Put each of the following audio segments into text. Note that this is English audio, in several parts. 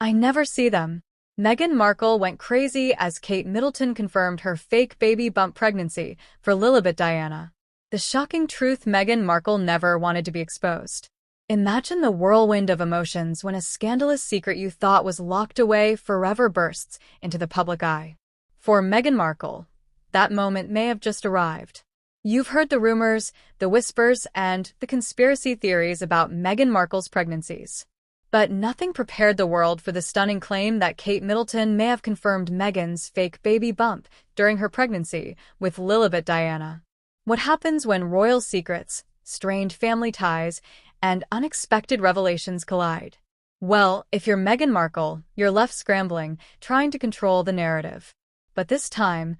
I never see them. Meghan Markle went crazy as Kate Middleton confirmed her fake baby bump pregnancy for Lilibet Diana. The shocking truth: Meghan Markle never wanted to be exposed. Imagine the whirlwind of emotions when a scandalous secret you thought was locked away forever bursts into the public eye. For Meghan Markle, that moment may have just arrived. You've heard the rumors, the whispers, and the conspiracy theories about Meghan Markle's pregnancies. But nothing prepared the world for the stunning claim that Kate Middleton may have confirmed Meghan's fake baby bump during her pregnancy with Lilibet Diana. What happens when royal secrets, strained family ties, and unexpected revelations collide? Well, if you're Meghan Markle, you're left scrambling, trying to control the narrative. But this time,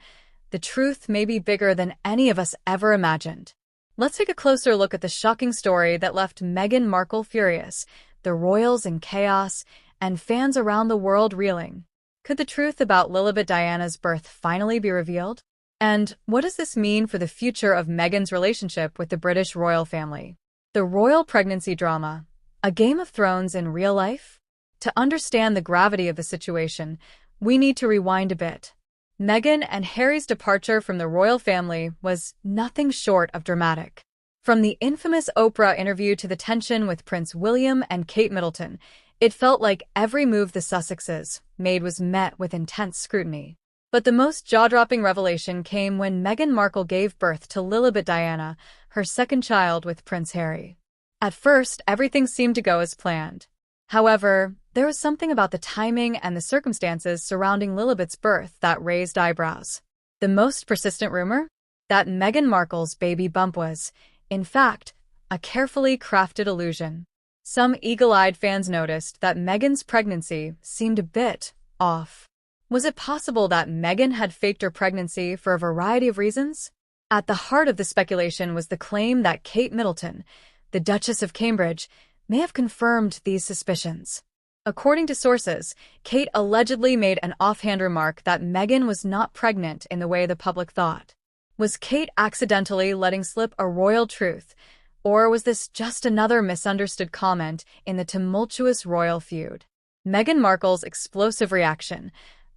the truth may be bigger than any of us ever imagined. Let's take a closer look at the shocking story that left Meghan Markle furious, the royals in chaos, and fans around the world reeling. Could the truth about Lilibet Diana's birth finally be revealed? And what does this mean for the future of Meghan's relationship with the British royal family? The royal pregnancy drama, a Game of Thrones in real life? To understand the gravity of the situation, we need to rewind a bit. Meghan and Harry's departure from the royal family was nothing short of dramatic. From the infamous Oprah interview to the tension with Prince William and Kate Middleton, it felt like every move the Sussexes made was met with intense scrutiny. But the most jaw-dropping revelation came when Meghan Markle gave birth to Lilibet Diana, her second child with Prince Harry. At first, everything seemed to go as planned. However, there was something about the timing and the circumstances surrounding Lilibet's birth that raised eyebrows. The most persistent rumor? That Meghan Markle's baby bump was, in fact, a carefully crafted illusion. Some eagle-eyed fans noticed that Meghan's pregnancy seemed a bit off. Was it possible that Meghan had faked her pregnancy for a variety of reasons? At the heart of the speculation was the claim that Kate Middleton, the Duchess of Cambridge, may have confirmed these suspicions. According to sources, Kate allegedly made an offhand remark that Meghan was not pregnant in the way the public thought. Was Kate accidentally letting slip a royal truth, or was this just another misunderstood comment in the tumultuous royal feud? Meghan Markle's explosive reaction: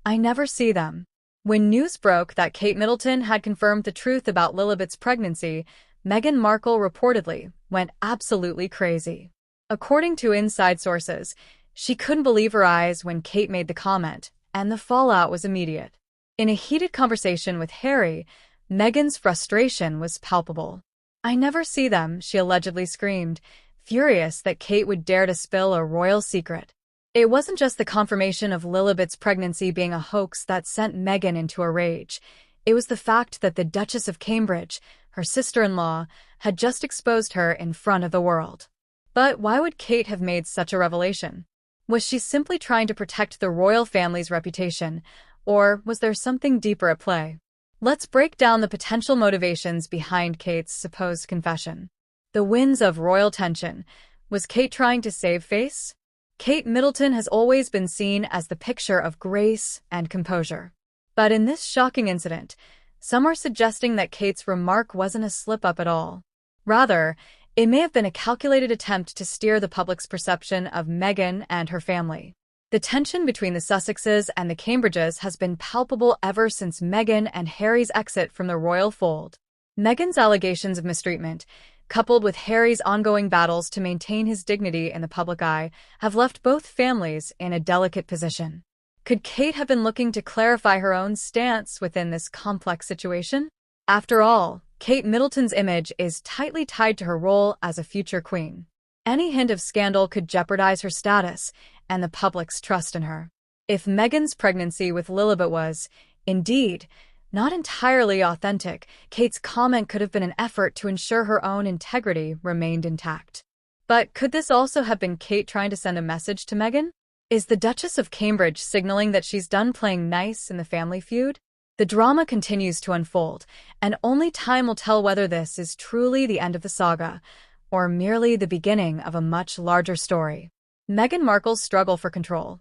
I never see them. When news broke that Kate Middleton had confirmed the truth about Lilibet's pregnancy, Meghan Markle reportedly went absolutely crazy. According to inside sources, she couldn't believe her eyes when Kate made the comment, and the fallout was immediate. In a heated conversation with Harry, Meghan's frustration was palpable. I never see them, she allegedly screamed, furious that Kate would dare to spill a royal secret. It wasn't just the confirmation of Lilibet's pregnancy being a hoax that sent Meghan into a rage. It was the fact that the Duchess of Cambridge, her sister-in-law, had just exposed her in front of the world. But why would Kate have made such a revelation? Was she simply trying to protect the royal family's reputation, or was there something deeper at play? Let's break down the potential motivations behind Kate's supposed confession. The winds of royal tension. Was Kate trying to save face? Kate Middleton has always been seen as the picture of grace and composure. But in this shocking incident, some are suggesting that Kate's remark wasn't a slip-up at all. Rather, it may have been a calculated attempt to steer the public's perception of Meghan and her family. The tension between the Sussexes and the Cambridges has been palpable ever since Meghan and Harry's exit from the royal fold. Meghan's allegations of mistreatment, coupled with Harry's ongoing battles to maintain his dignity in the public eye, have left both families in a delicate position. Could Kate have been looking to clarify her own stance within this complex situation? After all, Kate Middleton's image is tightly tied to her role as a future queen. Any hint of scandal could jeopardize her status and the public's trust in her. If Meghan's pregnancy with Lilibet was, indeed, not entirely authentic, Kate's comment could have been an effort to ensure her own integrity remained intact. But could this also have been Kate trying to send a message to Meghan? Is the Duchess of Cambridge signaling that she's done playing nice in the family feud? The drama continues to unfold, and only time will tell whether this is truly the end of the saga, or merely the beginning of a much larger story. Meghan Markle's struggle for control.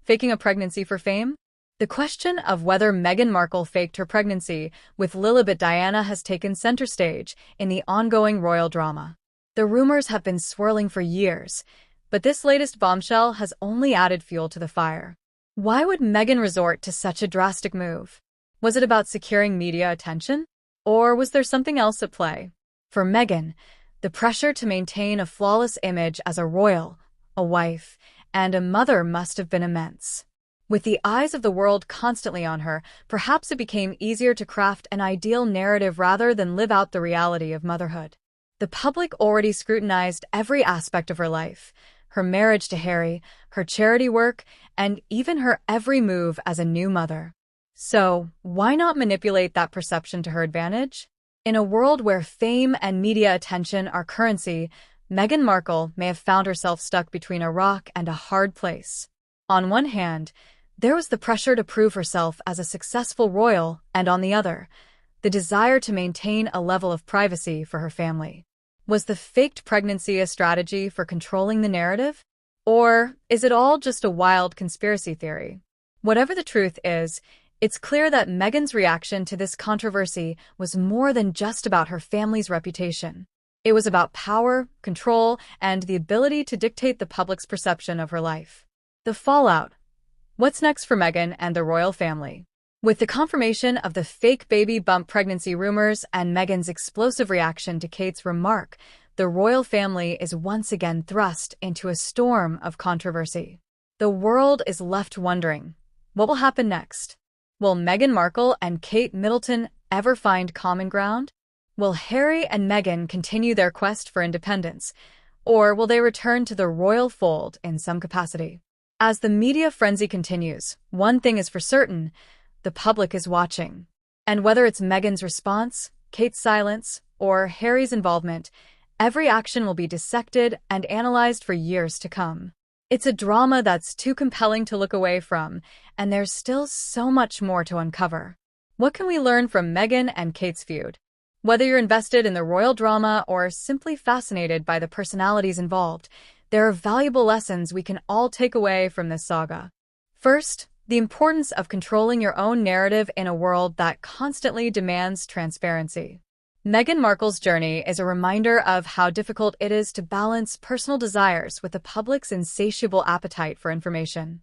Faking a pregnancy for fame? The question of whether Meghan Markle faked her pregnancy with Lilibet Diana has taken center stage in the ongoing royal drama. The rumors have been swirling for years. But this latest bombshell has only added fuel to the fire. Why would Meghan resort to such a drastic move? Was it about securing media attention? Or was there something else at play? For Meghan, the pressure to maintain a flawless image as a royal, a wife, and a mother must have been immense. With the eyes of the world constantly on her, perhaps it became easier to craft an ideal narrative rather than live out the reality of motherhood. The public already scrutinized every aspect of her life, her marriage to Harry, her charity work, and even her every move as a new mother. So, why not manipulate that perception to her advantage? In a world where fame and media attention are currency, Meghan Markle may have found herself stuck between a rock and a hard place. On one hand, there was the pressure to prove herself as a successful royal, and on the other, the desire to maintain a level of privacy for her family. Was the faked pregnancy a strategy for controlling the narrative? Or is it all just a wild conspiracy theory? Whatever the truth is, it's clear that Meghan's reaction to this controversy was more than just about her family's reputation. It was about power, control, and the ability to dictate the public's perception of her life. The fallout. What's next for Meghan and the royal family? With the confirmation of the fake baby bump pregnancy rumors and Meghan's explosive reaction to Kate's remark, the royal family is once again thrust into a storm of controversy. The world is left wondering, what will happen next? Will Meghan Markle and Kate Middleton ever find common ground? Will Harry and Meghan continue their quest for independence, or will they return to the royal fold in some capacity? As the media frenzy continues, one thing is for certain: the public is watching. And whether it's Meghan's response, Kate's silence, or Harry's involvement, every action will be dissected and analyzed for years to come. It's a drama that's too compelling to look away from, and there's still so much more to uncover. What can we learn from Meghan and Kate's feud? Whether you're invested in the royal drama or simply fascinated by the personalities involved, there are valuable lessons we can all take away from this saga. First, the importance of controlling your own narrative in a world that constantly demands transparency. Meghan Markle's journey is a reminder of how difficult it is to balance personal desires with the public's insatiable appetite for information.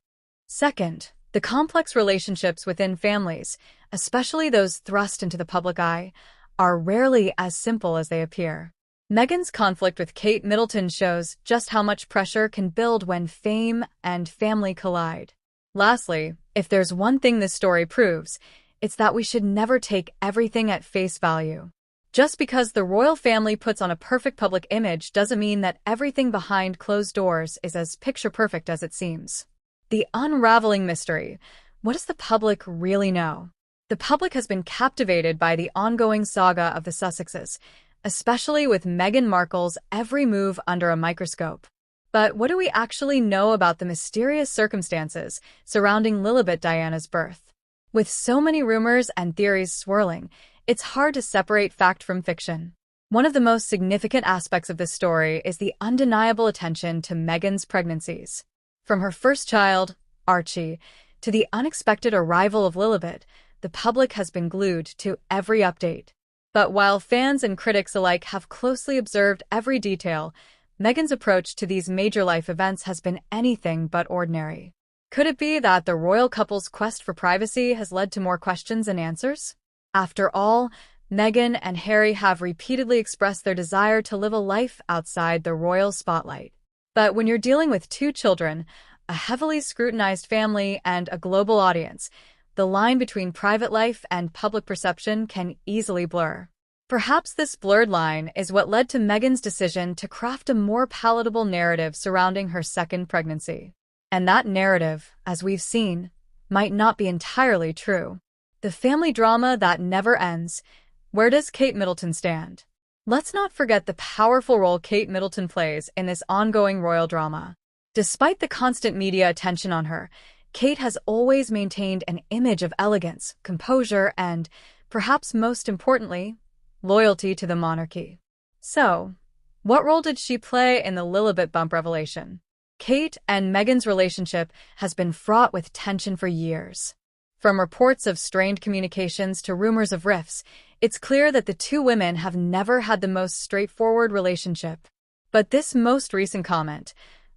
Second, the complex relationships within families, especially those thrust into the public eye, are rarely as simple as they appear. Meghan's conflict with Kate Middleton shows just how much pressure can build when fame and family collide. Lastly, if there's one thing this story proves, it's that we should never take everything at face value. Just because the royal family puts on a perfect public image doesn't mean that everything behind closed doors is as picture-perfect as it seems. The unraveling mystery. What does the public really know? The public has been captivated by the ongoing saga of the Sussexes, especially with Meghan Markle's every move under a microscope. But what do we actually know about the mysterious circumstances surrounding Lilibet Diana's birth? With so many rumors and theories swirling, it's hard to separate fact from fiction. One of the most significant aspects of this story is the undeniable attention to Meghan's pregnancies. From her first child, Archie, to the unexpected arrival of Lilibet, the public has been glued to every update. But while fans and critics alike have closely observed every detail, Meghan's approach to these major life events has been anything but ordinary. Could it be that the royal couple's quest for privacy has led to more questions than answers? After all, Meghan and Harry have repeatedly expressed their desire to live a life outside the royal spotlight. But when you're dealing with two children, a heavily scrutinized family, and a global audience, the line between private life and public perception can easily blur. Perhaps this blurred line is what led to Meghan's decision to craft a more palatable narrative surrounding her second pregnancy. And that narrative, as we've seen, might not be entirely true. The family drama that never ends. Where does Kate Middleton stand? Let's not forget the powerful role Kate Middleton plays in this ongoing royal drama. Despite the constant media attention on her, Kate has always maintained an image of elegance, composure, and, perhaps most importantly, loyalty to the monarchy. So, what role did she play in the Lilibet bump revelation? Kate and Meghan's relationship has been fraught with tension for years. From reports of strained communications to rumors of rifts, it's clear that the two women have never had the most straightforward relationship. But this most recent comment,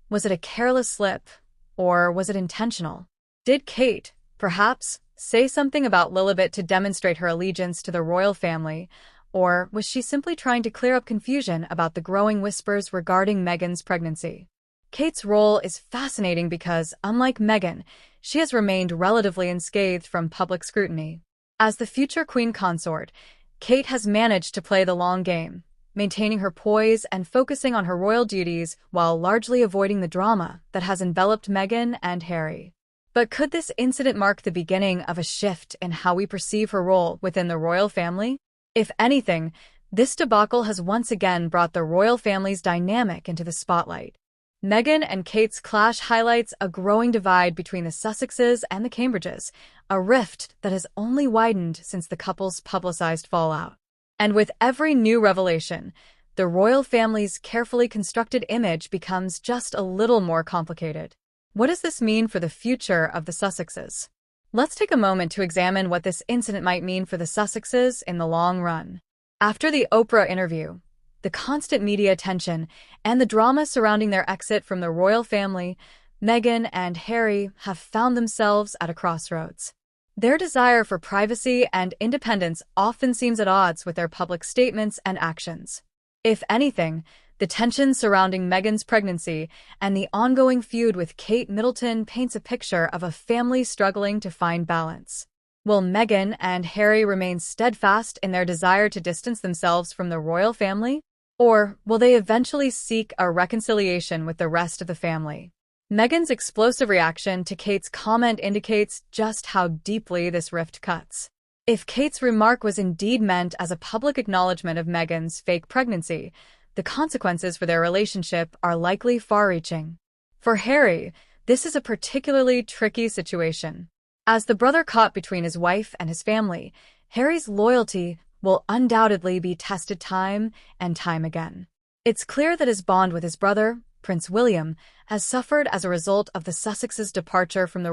Was it a careless slip, or was it intentional? Did Kate, perhaps, say something about Lilibet to demonstrate her allegiance to the royal family, or was she simply trying to clear up confusion about the growing whispers regarding Meghan's pregnancy? Kate's role is fascinating because, unlike Meghan, she has remained relatively unscathed from public scrutiny. As the future queen consort, Kate has managed to play the long game, maintaining her poise and focusing on her royal duties while largely avoiding the drama that has enveloped Meghan and Harry. But could this incident mark the beginning of a shift in how we perceive her role within the royal family? If anything, this debacle has once again brought the royal family's dynamic into the spotlight. Meghan and Kate's clash highlights a growing divide between the Sussexes and the Cambridges, a rift that has only widened since the couple's publicized fallout. And with every new revelation, the royal family's carefully constructed image becomes just a little more complicated. What does this mean for the future of the Sussexes? Let's take a moment to examine what this incident might mean for the Sussexes in the long run. After the Oprah interview, the constant media attention, and the drama surrounding their exit from the royal family, Meghan and Harry have found themselves at a crossroads. Their desire for privacy and independence often seems at odds with their public statements and actions. If anything, the tension surrounding Meghan's pregnancy and the ongoing feud with Kate Middleton paints a picture of a family struggling to find balance. Will Meghan and Harry remain steadfast in their desire to distance themselves from the royal family? Or will they eventually seek a reconciliation with the rest of the family? Meghan's explosive reaction to Kate's comment indicates just how deeply this rift cuts. If Kate's remark was indeed meant as a public acknowledgement of Meghan's fake pregnancy, the consequences for their relationship are likely far-reaching. For Harry, this is a particularly tricky situation. As the brother caught between his wife and his family, Harry's loyalty will undoubtedly be tested time and time again. It's clear that his bond with his brother, Prince William, has suffered as a result of the Sussexes' departure from the